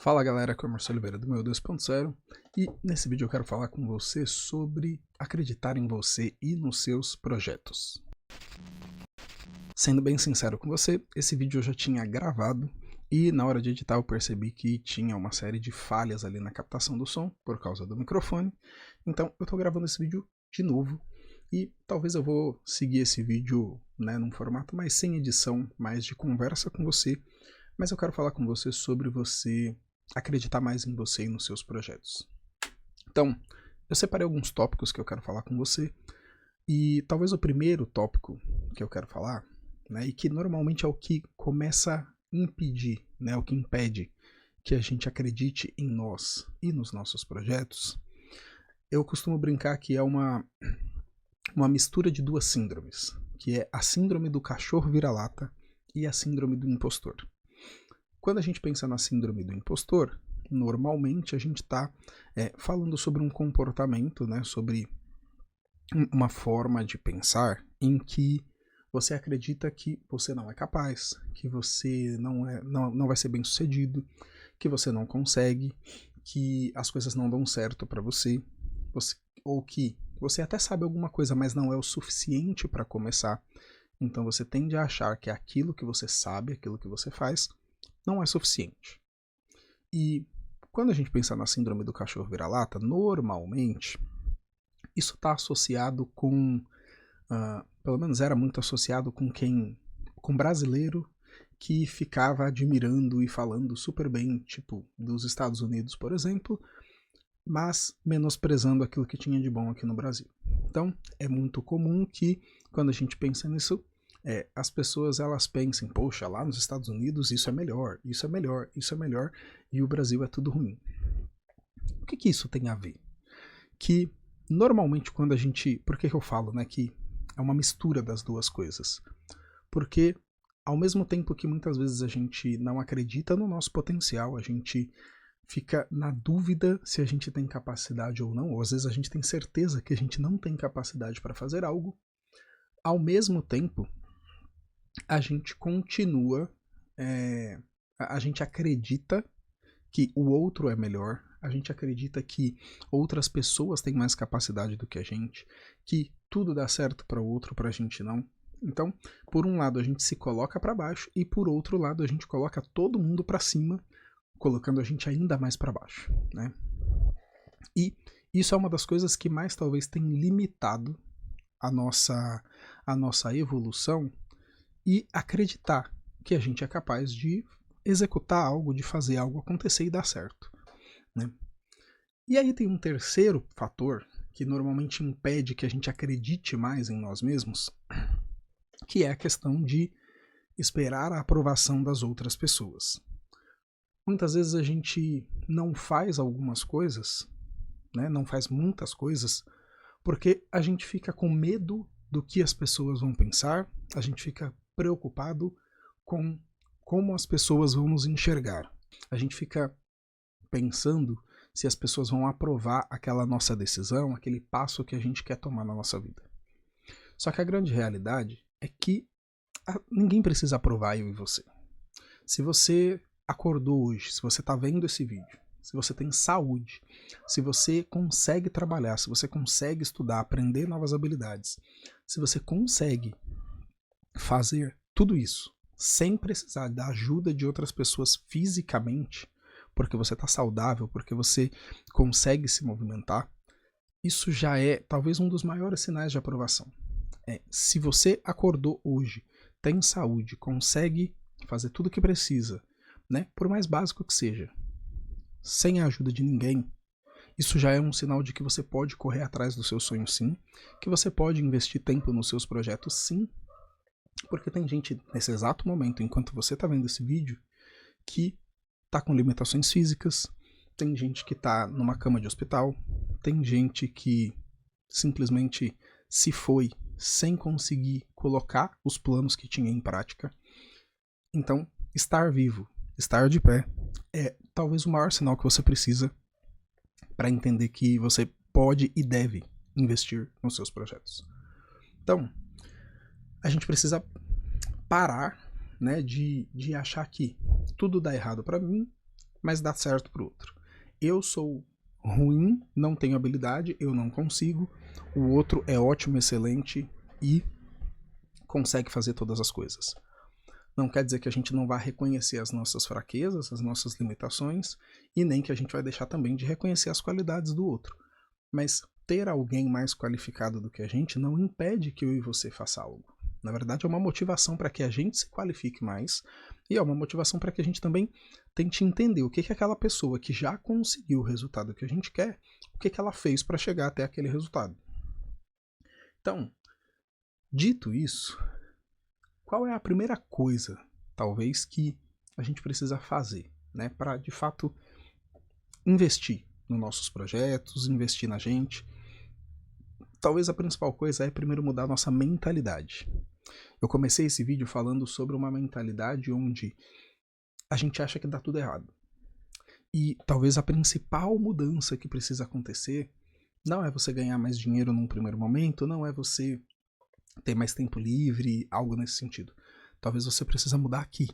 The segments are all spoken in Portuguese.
Fala galera, aqui é o Marcelo Oliveira do meu 2.0 e nesse vídeo eu quero falar com você sobre acreditar em você e nos seus projetos. Sendo bem sincero com você, esse vídeo eu já tinha gravado e na hora de editar eu percebi que tinha uma série de falhas ali na captação do som por causa do microfone, então eu estou gravando esse vídeo de novo e talvez eu vou seguir esse vídeo num formato mais sem edição, mais de conversa com você, mas eu quero falar com você sobre você acreditar mais em você e nos seus projetos. Então, eu separei alguns tópicos que eu quero falar com você, e talvez o primeiro tópico que eu quero falar, e que normalmente é o que começa a impedir, o que impede que a gente acredite em nós e nos nossos projetos, eu costumo brincar que é uma mistura de duas síndromes, que é a síndrome do cachorro vira-lata e a síndrome do impostor. Quando a gente pensa na síndrome do impostor, normalmente a gente está falando sobre um comportamento, sobre uma forma de pensar em que você acredita que você não é capaz, que você não vai ser bem sucedido, que você não consegue, que as coisas não dão certo para você, ou que você até sabe alguma coisa, mas não é o suficiente para começar. Então você tende a achar que aquilo que você sabe, aquilo que você faz, não é suficiente. E quando a gente pensa na síndrome do cachorro vira-lata, normalmente isso está associado com, pelo menos era muito associado com brasileiro que ficava admirando e falando super bem, tipo, dos Estados Unidos, por exemplo, mas menosprezando aquilo que tinha de bom aqui no Brasil. Então, é muito comum que, quando a gente pensa nisso, as pessoas elas pensem, poxa, lá nos Estados Unidos isso é melhor, isso é melhor, isso é melhor, e o Brasil é tudo ruim. O que isso tem a ver? Que normalmente quando a gente... Por que eu falo que é uma mistura das duas coisas? Porque ao mesmo tempo que muitas vezes a gente não acredita no nosso potencial, a gente fica na dúvida se a gente tem capacidade ou não, ou às vezes a gente tem certeza que a gente não tem capacidade para fazer algo, ao mesmo tempo a gente continua, a gente acredita que o outro é melhor, a gente acredita que outras pessoas têm mais capacidade do que a gente, que tudo dá certo para o outro, para a gente não. Então, por um lado a gente se coloca para baixo e por outro lado a gente coloca todo mundo para cima, colocando a gente ainda mais para baixo, E isso é uma das coisas que mais talvez tem limitado a nossa evolução e acreditar que a gente é capaz de executar algo, de fazer algo acontecer e dar certo. E aí tem um terceiro fator que normalmente impede que a gente acredite mais em nós mesmos, que é a questão de esperar a aprovação das outras pessoas. Muitas vezes a gente não faz algumas coisas, não faz muitas coisas, porque a gente fica com medo do que as pessoas vão pensar, a gente fica preocupado com como as pessoas vão nos enxergar. A gente fica pensando se as pessoas vão aprovar aquela nossa decisão, aquele passo que a gente quer tomar na nossa vida. Só que a grande realidade é que ninguém precisa aprovar eu e você. Se você acordou hoje, se você está vendo esse vídeo, se você tem saúde, se você consegue trabalhar, se você consegue estudar, aprender novas habilidades, se você consegue fazer tudo isso sem precisar da ajuda de outras pessoas fisicamente, porque você está saudável, porque você consegue se movimentar, isso já é talvez um dos maiores sinais de aprovação. Se você acordou hoje, tem saúde, consegue fazer tudo o que precisa, por mais básico que seja, sem a ajuda de ninguém, isso já é um sinal de que você pode correr atrás do seu sonho sim, que você pode investir tempo nos seus projetos sim, porque tem gente nesse exato momento, enquanto você está vendo esse vídeo, que está com limitações físicas, tem gente que está numa cama de hospital, tem gente que simplesmente se foi sem conseguir colocar os planos que tinha em prática. Então, estar vivo, estar de pé, é talvez o maior sinal que você precisa para entender que você pode e deve investir nos seus projetos. Então, a gente precisa parar de achar que tudo dá errado para mim mas dá certo para o outro. Eu sou ruim, não tenho habilidade, eu não consigo, o outro é ótimo, excelente e consegue fazer todas as coisas. Não quer dizer que a gente não vai reconhecer as nossas fraquezas, as nossas limitações, e nem que a gente vai deixar também de reconhecer as qualidades do outro. Mas ter alguém mais qualificado do que a gente não impede que eu e você faça algo. Na verdade, é uma motivação para que a gente se qualifique mais e é uma motivação para que a gente também tente entender o que aquela pessoa que já conseguiu o resultado que a gente quer, o que ela fez para chegar até aquele resultado. Então, dito isso, qual é a primeira coisa, talvez, que a gente precisa fazer, né, para de fato investir nos nossos projetos, investir na gente? Talvez a principal coisa é primeiro mudar a nossa mentalidade. Eu comecei esse vídeo falando sobre uma mentalidade onde a gente acha que dá tudo errado. E talvez a principal mudança que precisa acontecer não é você ganhar mais dinheiro num primeiro momento, não é você ter mais tempo livre, algo nesse sentido. Talvez você precisa mudar aqui.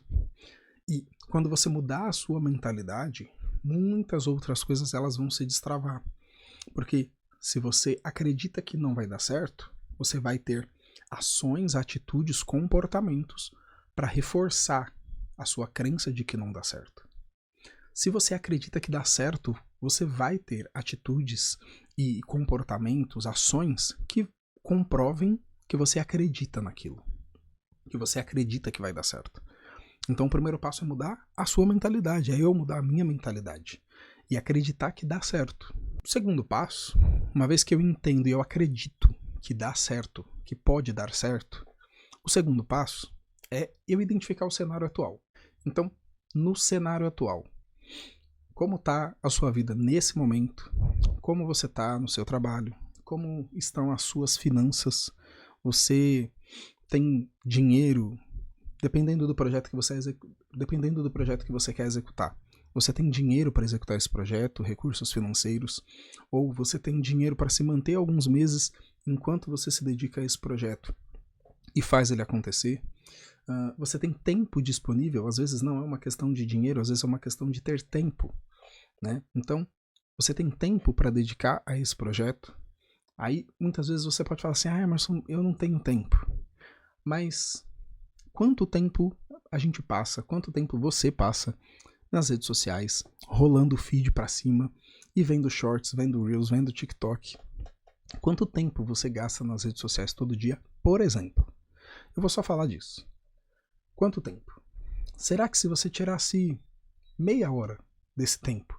E quando você mudar a sua mentalidade, muitas outras coisas elas vão se destravar. Porque se você acredita que não vai dar certo, você vai ter ações, atitudes, comportamentos para reforçar a sua crença de que não dá certo. Se você acredita que dá certo, você vai ter atitudes e comportamentos, ações que comprovem que você acredita naquilo, que você acredita que vai dar certo. Então o primeiro passo é mudar a sua mentalidade, é eu mudar a minha mentalidade e acreditar que dá certo. O segundo passo, uma vez que eu entendo e eu acredito que dá certo, que pode dar certo, o segundo passo é eu identificar o cenário atual. Então, no cenário atual, como está a sua vida nesse momento? Como você está no seu trabalho? Como estão as suas finanças? Você tem dinheiro, dependendo do projeto que você quer executar. Você tem dinheiro para executar esse projeto, recursos financeiros, ou você tem dinheiro para se manter alguns meses enquanto você se dedica a esse projeto e faz ele acontecer. Você tem tempo disponível, às vezes não é uma questão de dinheiro, às vezes é uma questão de ter tempo, né? Então, você tem tempo para dedicar a esse projeto. Aí, muitas vezes você pode falar assim, Emerson, eu não tenho tempo. Mas quanto tempo a gente passa, quanto tempo você passa nas redes sociais, rolando o feed para cima e vendo shorts, vendo reels, vendo TikTok? Quanto tempo você gasta nas redes sociais todo dia, por exemplo? Eu vou só falar disso. Quanto tempo? Será que se você tirasse meia hora desse tempo,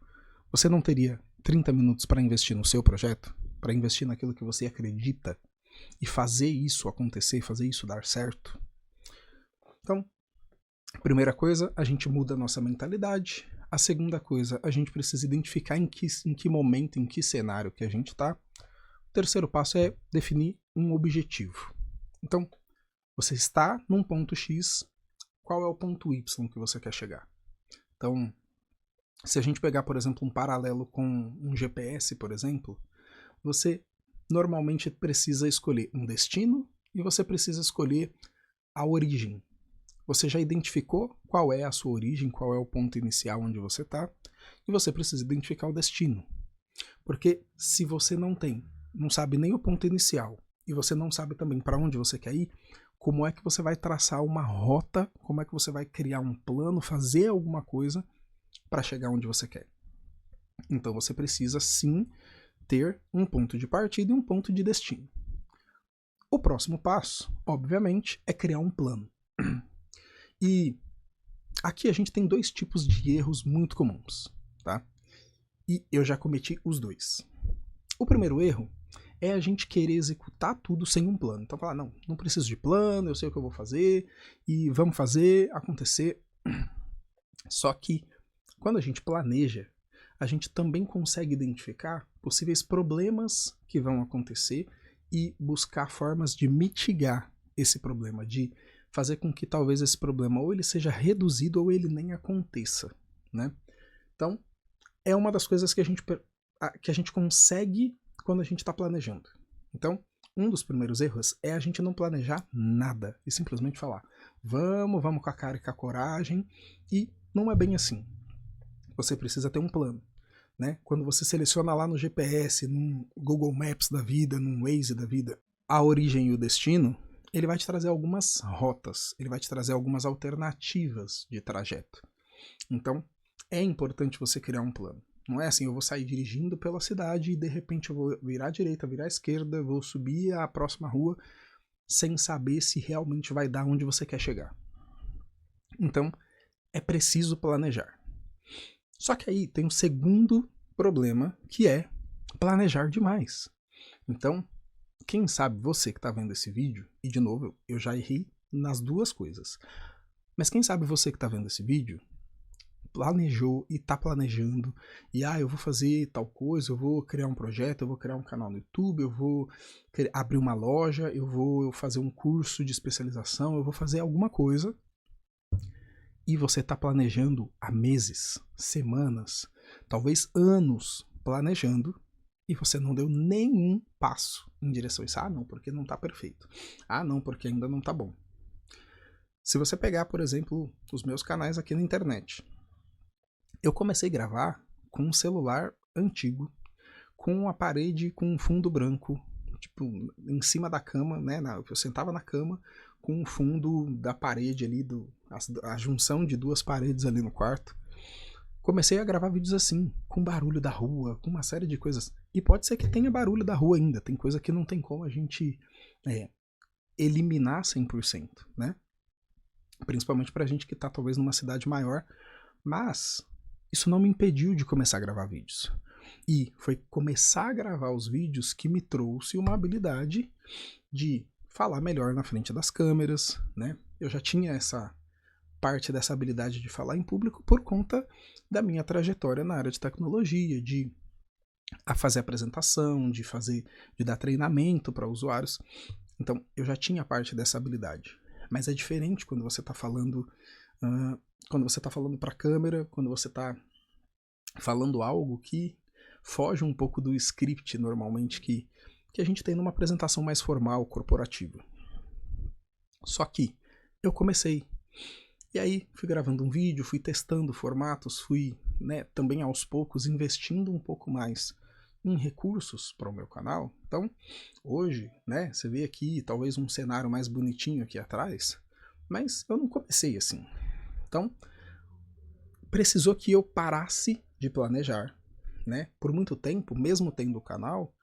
você não teria 30 minutos para investir no seu projeto? Para investir naquilo que você acredita e fazer isso acontecer, fazer isso dar certo? Então, primeira coisa, a gente muda a nossa mentalidade. A segunda coisa, a gente precisa identificar em que momento, em que cenário que a gente está. O terceiro passo é definir um objetivo. Então, você está num ponto X, qual é o ponto Y que você quer chegar? Então, se a gente pegar, por exemplo, um paralelo com um GPS, por exemplo, você normalmente precisa escolher um destino e você precisa escolher a origem. Você já identificou qual é a sua origem, qual é o ponto inicial onde você está, e você precisa identificar o destino. Porque se você não sabe nem o ponto inicial, e você não sabe também para onde você quer ir, como é que você vai traçar uma rota, como é que você vai criar um plano, fazer alguma coisa para chegar onde você quer? Então você precisa sim ter um ponto de partida e um ponto de destino. O próximo passo, obviamente, é criar um plano. E aqui a gente tem dois tipos de erros muito comuns, tá? E eu já cometi os dois. O primeiro erro é a gente querer executar tudo sem um plano. Então falar, não preciso de plano, eu sei o que eu vou fazer e vamos fazer acontecer. Só que quando a gente planeja, a gente também consegue identificar possíveis problemas que vão acontecer e buscar formas de mitigar esse problema, de fazer com que talvez esse problema ou ele seja reduzido ou ele nem aconteça, né? Então, é uma das coisas que a gente consegue quando a gente está planejando. Então, um dos primeiros erros é a gente não planejar nada e simplesmente falar, vamos com a cara e com a coragem, e não é bem assim. você precisa ter um plano, né? Quando você seleciona lá no GPS, no Google Maps da vida, no Waze da vida, a origem e o destino, ele vai te trazer algumas rotas, ele vai te trazer algumas alternativas de trajeto. Então, é importante você criar um plano. Não é assim, eu vou sair dirigindo pela cidade e de repente eu vou virar à direita, virar à esquerda, vou subir a próxima rua sem saber se realmente vai dar onde você quer chegar. Então, é preciso planejar. Só que aí tem um segundo problema, que é planejar demais. Então, quem sabe você que está vendo esse vídeo, e de novo, eu já errei nas duas coisas, mas quem sabe você que está vendo esse vídeo, planejou e está planejando, e eu vou fazer tal coisa, eu vou criar um projeto, eu vou criar um canal no YouTube, eu vou abrir uma loja, eu vou fazer um curso de especialização, eu vou fazer alguma coisa, e você está planejando há meses, semanas, talvez anos planejando, e você não deu nenhum passo em direção a isso. Não, porque não está perfeito. Não, porque ainda não está bom. Se você pegar, por exemplo, os meus canais aqui na internet, eu comecei a gravar com um celular antigo, com uma parede com um fundo branco, tipo, em cima da cama, né? Eu sentava na cama com o fundo da parede ali, a junção de duas paredes ali no quarto. Comecei a gravar vídeos assim, com barulho da rua, com uma série de coisas. E pode ser que tenha barulho da rua ainda, tem coisa que não tem como a gente eliminar 100%, né? Principalmente pra gente que tá talvez numa cidade maior, mas isso não me impediu de começar a gravar vídeos. E foi começar a gravar os vídeos que me trouxe uma habilidade de falar melhor na frente das câmeras, né? Eu já tinha essa parte dessa habilidade de falar em público por conta da minha trajetória na área de tecnologia, de fazer apresentação, de dar treinamento para usuários. Então, eu já tinha parte dessa habilidade. Mas é diferente quando você está falando para a câmera, quando você está falando algo que foge um pouco do script normalmente que a gente tem numa apresentação mais formal, corporativa. Só que eu comecei. E aí fui gravando um vídeo, fui testando formatos, fui também aos poucos investindo um pouco mais em recursos para o meu canal. Então, hoje, você vê aqui talvez um cenário mais bonitinho aqui atrás, mas eu não comecei assim. Então, precisou que eu parasse de planejar, por muito tempo, mesmo tendo o canal,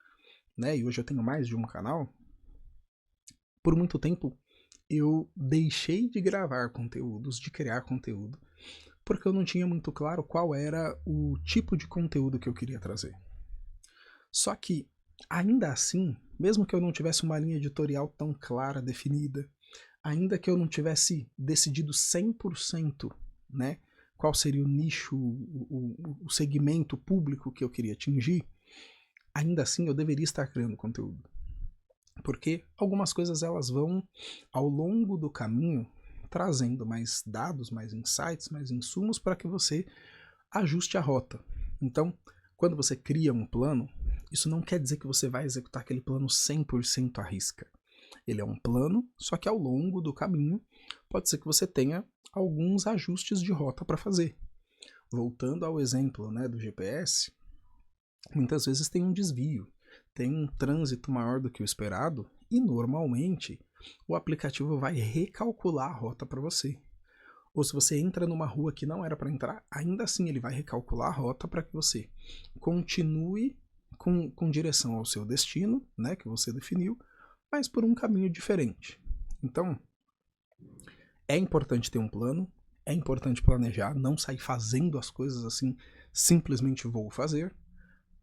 e hoje eu tenho mais de um canal, por muito tempo eu deixei de gravar conteúdos, de criar conteúdo, porque eu não tinha muito claro qual era o tipo de conteúdo que eu queria trazer. Só que, ainda assim, mesmo que eu não tivesse uma linha editorial tão clara, definida, ainda que eu não tivesse decidido 100%, qual seria o nicho, o segmento público que eu queria atingir, ainda assim eu deveria estar criando conteúdo. Porque algumas coisas elas vão, ao longo do caminho, trazendo mais dados, mais insights, mais insumos para que você ajuste a rota. Então, quando você cria um plano, isso não quer dizer que você vai executar aquele plano 100% à risca. Ele é um plano, só que ao longo do caminho pode ser que você tenha alguns ajustes de rota para fazer. Voltando ao exemplo do GPS, muitas vezes tem um desvio, tem um trânsito maior do que o esperado e normalmente o aplicativo vai recalcular a rota para você. Ou se você entra numa rua que não era para entrar, ainda assim ele vai recalcular a rota para que você continue com direção ao seu destino, que você definiu, mas por um caminho diferente. Então, é importante ter um plano, é importante planejar, não sair fazendo as coisas assim, simplesmente vou fazer,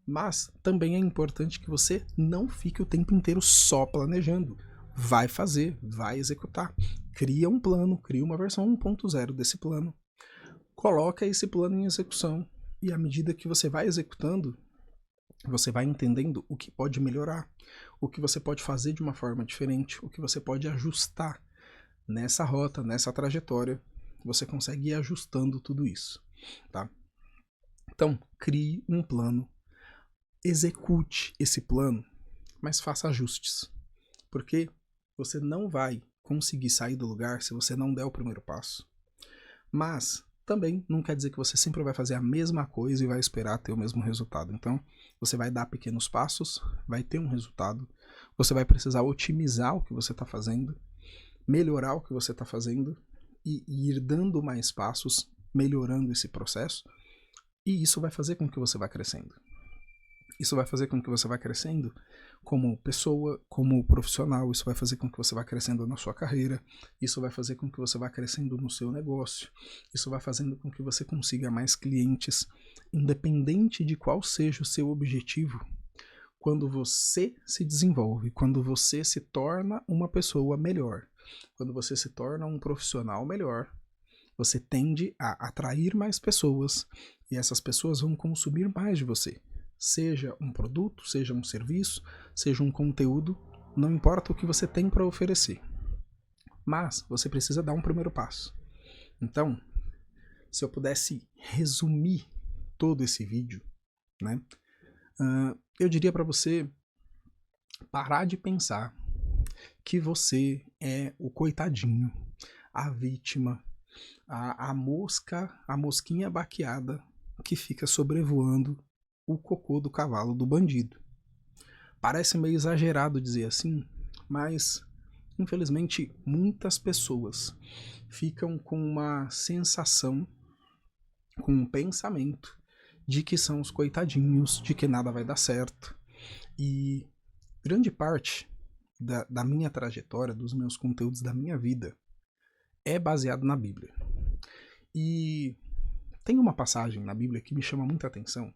mas também é importante que você não fique o tempo inteiro só planejando. Vai fazer, vai executar. Cria um plano, cria uma versão 1.0 desse plano, coloca esse plano em execução e à medida que você vai executando, você vai entendendo o que pode melhorar, o que você pode fazer de uma forma diferente, o que você pode ajustar nessa rota, nessa trajetória. Você consegue ir ajustando tudo isso, tá? Então, crie um plano, execute esse plano, mas faça ajustes, porque você não vai conseguir sair do lugar se você não der o primeiro passo. Mas também não quer dizer que você sempre vai fazer a mesma coisa e vai esperar ter o mesmo resultado. Então, você vai dar pequenos passos, vai ter um resultado, você vai precisar otimizar o que você está fazendo, melhorar o que você está fazendo e ir dando mais passos, melhorando esse processo, e isso vai fazer com que você vá crescendo. Isso vai fazer com que você vá crescendo como pessoa, como profissional, isso vai fazer com que você vá crescendo na sua carreira, isso vai fazer com que você vá crescendo no seu negócio, isso vai fazendo com que você consiga mais clientes, independente de qual seja o seu objetivo. Quando você se desenvolve, quando você se torna uma pessoa melhor, quando você se torna um profissional melhor, você tende a atrair mais pessoas e essas pessoas vão consumir mais de você. Seja um produto, seja um serviço, seja um conteúdo, não importa o que você tem para oferecer. Mas você precisa dar um primeiro passo. Então, se eu pudesse resumir todo esse vídeo, né, eu diria para você parar de pensar que você é o coitadinho, a vítima, a mosca, a mosquinha baqueada que fica sobrevoando o cocô do cavalo do bandido. Parece meio exagerado dizer assim, mas infelizmente muitas pessoas ficam com uma sensação, com um pensamento de que são os coitadinhos, de que nada vai dar certo. E grande parte da minha trajetória, dos meus conteúdos, da minha vida, é baseado na Bíblia. E tem uma passagem na Bíblia que me chama muita atenção.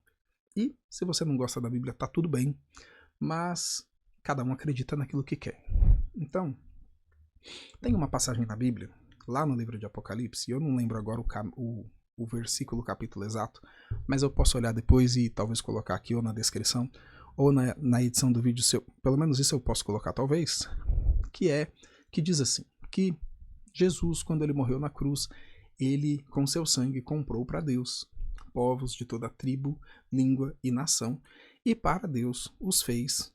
E se você não gosta da Bíblia, tá tudo bem, mas cada um acredita naquilo que quer. Então, tem uma passagem na Bíblia, lá no livro de Apocalipse, eu não lembro agora o versículo, o capítulo exato, mas eu posso olhar depois e talvez colocar aqui ou na descrição, ou na edição do vídeo, pelo menos isso eu posso colocar talvez, que diz assim, que Jesus, quando ele morreu na cruz, ele com seu sangue comprou para Deus povos de toda tribo, língua e nação, e para Deus os fez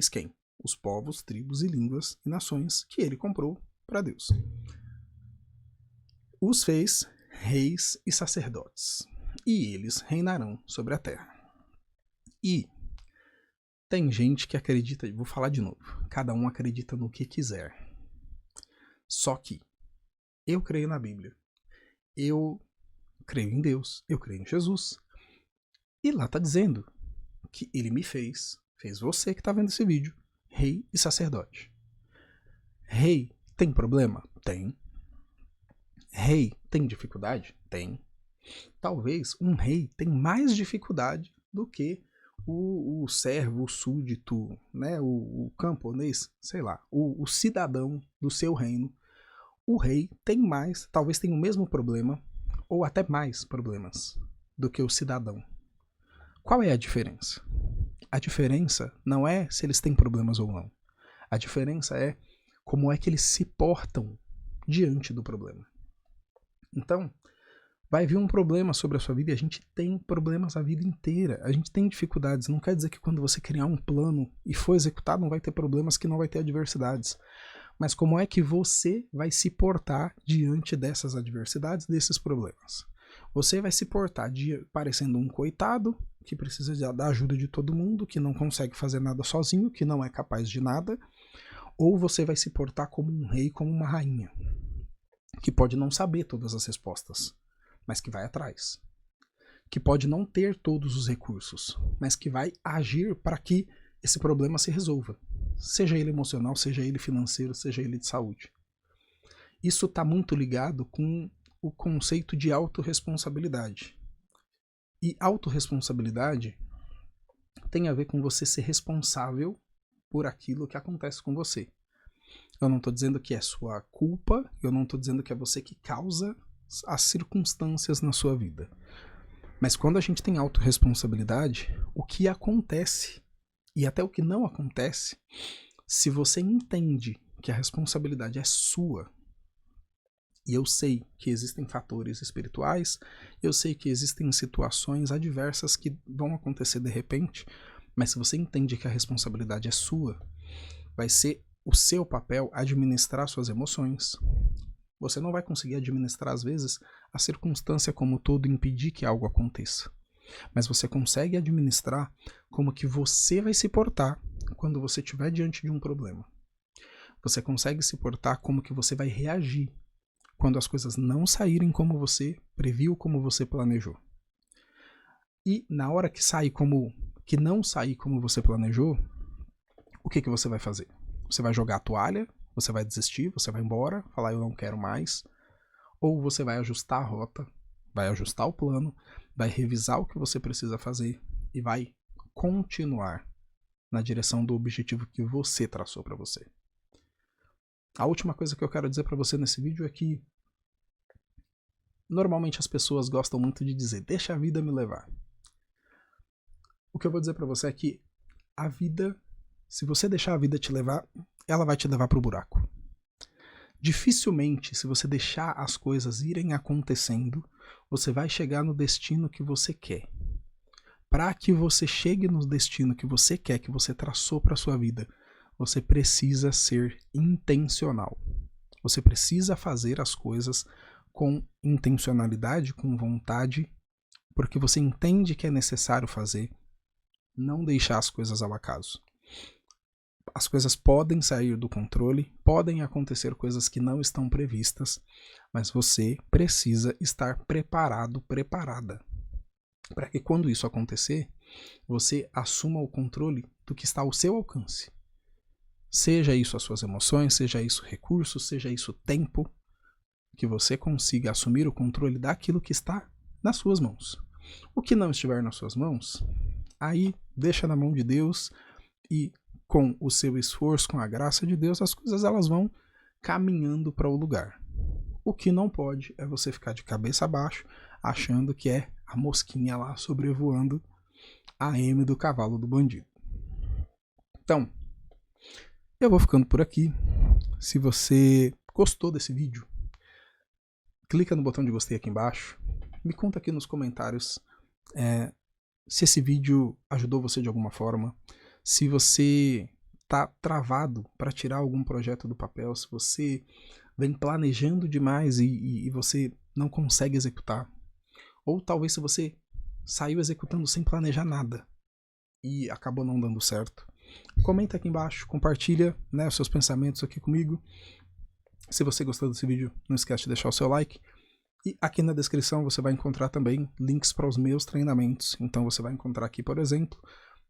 quem? Os povos, tribos e línguas e nações que ele comprou para Deus. Os fez reis e sacerdotes, e eles reinarão sobre a terra. E tem gente que acredita, vou falar de novo, cada um acredita no que quiser. Só que eu creio na Bíblia, eu creio em Deus, eu creio em Jesus. E lá está dizendo que ele me fez você que está vendo esse vídeo, rei e sacerdote. Rei tem problema? Tem. Rei tem dificuldade? Tem. Talvez um rei tenha mais dificuldade do que o servo, o súdito, né, o camponês, sei lá, o cidadão do seu reino. O rei tem mais, talvez tenha o mesmo problema, ou até mais problemas do que o cidadão. Qual é a diferença? A diferença não é se eles têm problemas ou não. A diferença é como é que eles se portam diante do problema. Então, vai vir um problema sobre a sua vida e a gente tem problemas a vida inteira. A gente tem dificuldades. Não quer dizer que quando você criar um plano e for executado não vai ter problemas, que não vai ter adversidades. Mas como é que você vai se portar diante dessas adversidades, desses problemas? Você vai se portar parecendo um coitado, que precisa da ajuda de todo mundo, que não consegue fazer nada sozinho, que não é capaz de nada, ou você vai se portar como um rei, como uma rainha, que pode não saber todas as respostas, mas que vai atrás. Que pode não ter todos os recursos, mas que vai agir para que esse problema se resolva. Seja ele emocional, seja ele financeiro, seja ele de saúde. Isso está muito ligado com o conceito de autorresponsabilidade. E autorresponsabilidade tem a ver com você ser responsável por aquilo que acontece com você. Eu não estou dizendo que é sua culpa, eu não estou dizendo que é você que causa as circunstâncias na sua vida. Mas quando a gente tem autorresponsabilidade, o que acontece e até o que não acontece, se você entende que a responsabilidade é sua, e eu sei que existem fatores espirituais, eu sei que existem situações adversas que vão acontecer de repente, mas se você entende que a responsabilidade é sua, vai ser o seu papel administrar suas emoções, Você não vai conseguir administrar, às vezes, a circunstância como um todo e impedir que algo aconteça. Mas você consegue administrar como que você vai se portar quando você estiver diante de um problema. Você consegue se portar como que você vai reagir quando as coisas não saírem como você previu, como você planejou. E na hora que não sair como você planejou, o que você vai fazer? Você vai jogar a toalha? Você vai desistir? Você vai embora? Falar eu não quero mais? Ou você vai ajustar a rota, vai ajustar o plano, vai revisar o que você precisa fazer e vai continuar na direção do objetivo que você traçou para você. A última coisa que eu quero dizer para você nesse vídeo é que normalmente as pessoas gostam muito de dizer, deixa a vida me levar. O que eu vou dizer para você é que a vida, se você deixar a vida te levar, ela vai te levar para o buraco. Dificilmente, se você deixar as coisas irem acontecendo, você vai chegar no destino que você quer. Para que você chegue no destino que você quer, que você traçou para a sua vida, você precisa ser intencional. Você precisa fazer as coisas com intencionalidade, com vontade, porque você entende que é necessário fazer, não deixar as coisas ao acaso. As coisas podem sair do controle, podem acontecer coisas que não estão previstas, mas você precisa estar preparado, preparada, para que quando isso acontecer, você assuma o controle do que está ao seu alcance. Seja isso as suas emoções, seja isso recursos, seja isso tempo, que você consiga assumir o controle daquilo que está nas suas mãos. O que não estiver nas suas mãos, aí deixa na mão de Deus e com o seu esforço, com a graça de Deus, as coisas elas vão caminhando para o lugar. O que não pode é você ficar de cabeça abaixo, achando que é a mosquinha lá sobrevoando a M do cavalo do bandido. Então, eu vou ficando por aqui. Se você gostou desse vídeo, clica no botão de gostei aqui embaixo. Me conta aqui nos comentários se esse vídeo ajudou você de alguma forma. Se você está travado para tirar algum projeto do papel, se você vem planejando demais e você não consegue executar. Ou talvez se você saiu executando sem planejar nada e acabou não dando certo. Comenta aqui embaixo, compartilha, né, os seus pensamentos aqui comigo. Se você gostou desse vídeo, não esquece de deixar o seu like. E aqui na descrição você vai encontrar também links para os meus treinamentos. Então você vai encontrar aqui, por exemplo,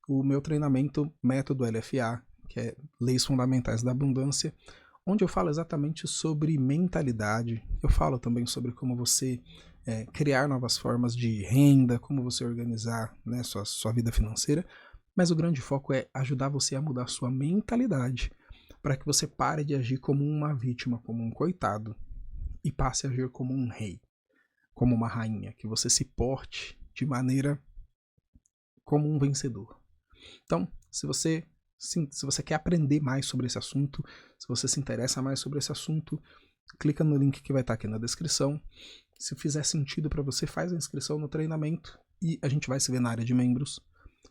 o meu treinamento Método LFA, que é Leis Fundamentais da Abundância, onde eu falo exatamente sobre mentalidade. Eu falo também sobre como você criar novas formas de renda, como você organizar, né, sua vida financeira. Mas o grande foco é ajudar você a mudar sua mentalidade para que você pare de agir como uma vítima, como um coitado, e passe a agir como um rei, como uma rainha, que você se porte de maneira como um vencedor. Então, se você quer aprender mais sobre esse assunto, se você se interessa mais sobre esse assunto, clica no link que vai estar aqui na descrição. Se fizer sentido para você, faz a inscrição no treinamento e a gente vai se ver na área de membros.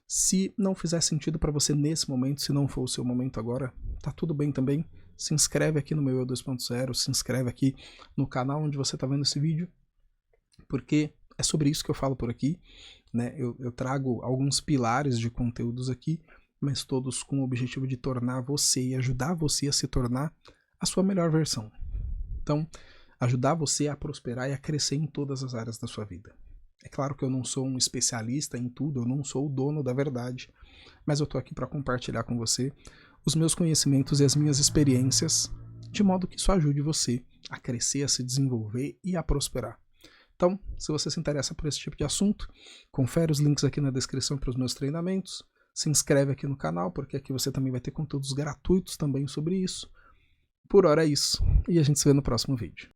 Se não fizer sentido para você nesse momento, se não for o seu momento agora, tá tudo bem também. Se inscreve aqui no meu Eu 2.0, se inscreve aqui no canal onde você está vendo esse vídeo, porque é sobre isso que eu falo por aqui, né? Eu trago alguns pilares de conteúdos aqui, mas todos com o objetivo de tornar você e ajudar você a se tornar a sua melhor versão. Então, ajudar você a prosperar e a crescer em todas as áreas da sua vida. É claro que eu não sou um especialista em tudo, eu não sou o dono da verdade, mas eu estou aqui para compartilhar com você os meus conhecimentos e as minhas experiências, de modo que isso ajude você a crescer, a se desenvolver e a prosperar. Então, se você se interessa por esse tipo de assunto, confere os links aqui na descrição para os meus treinamentos, se inscreve aqui no canal, porque aqui você também vai ter conteúdos gratuitos também sobre isso. Por hora é isso, e a gente se vê no próximo vídeo.